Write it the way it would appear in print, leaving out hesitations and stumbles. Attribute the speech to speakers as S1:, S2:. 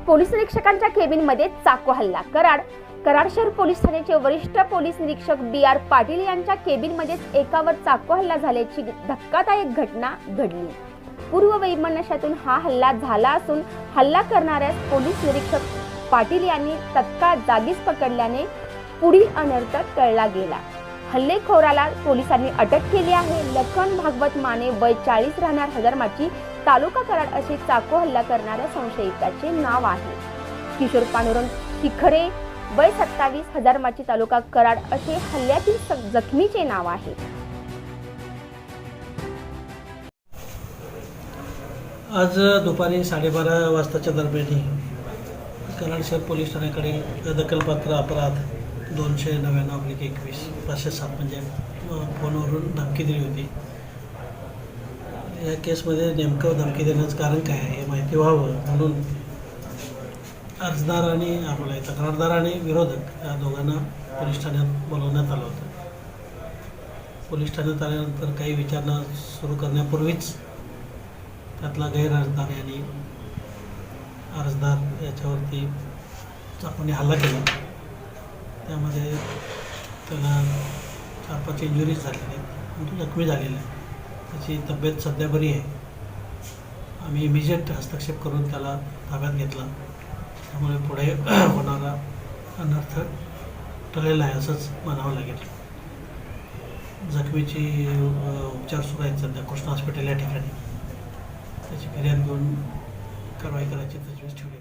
S1: Police निरीक्षकांच्या केबिनमध्ये चाकू हल्ला. कराड शहर पोलीस ठाण्याचे वरिष्ठ पोलीस निरीक्षक BR पाटील यांच्या केबिनमध्येच एकावर चाकू हल्ला झाल्याची धक्कादायक घटना घडली. पूर्व वैमनस्यातून हा हल्ला झाला असून हल्ला करणाऱ्यास पोलीस निरीक्षक पाटील यांनी तत्काळ जागीच पकडल्याने पुढील अनर्थ टळला गेला. हल्लेखोराला पोलिसांनी अटक केली आहे. लखन भागवत माने वय 40 राहणार हजरमाची तालुका कराड असे चाकू हल्ला करणाऱ्या संशयिताचे नाव आहे. किशोर पांडुरंग शिखरे वय 27 हजरमाची तालुका कराड असे हल्ल्यातील जखमीचे नाव आहे.
S2: आज दुपारी 12:30 वाजताच्या दरम्यान कराड शहर पोलीस ठाण्याकडे दखलपात्र अपराध 299/21 507 म्हणजे फोनवरून धमकी दिली होती. या केसमध्ये नेमकं धमकी देण्याचं कारण काय आहे हे माहिती व्हावं म्हणून अर्जदार आणि तक्रारदार आणि विरोधक या दोघांना पोलीस ठाण्यात बोलवण्यात आलं होतं. पोलीस ठाण्यात आल्यानंतर काही विचारणा सुरू करण्यापूर्वीच त्यातला गैरअर्जदार आणि अर्जदार याच्यावरती चाकूने हल्ला केला. त्यामध्ये त्याला 4-5 इंजुरीज झालेल्या आहेत, तो जखमी झालेला आहे. त्याची तब्येत सध्या बरी आहे. आम्ही इमिजिएट हस्तक्षेप करून त्याला ताब्यात घेतला. त्यामुळे पुढे होणारा अनर्थ टळलेला आहे असंच म्हणावं लागेल. जखमीची उपचार सुरू आहेत सध्या कृष्णा हॉस्पिटल या ठिकाणी. त्याची फिर्याद घेऊन कारवाई करायची तजवीज ठेवली.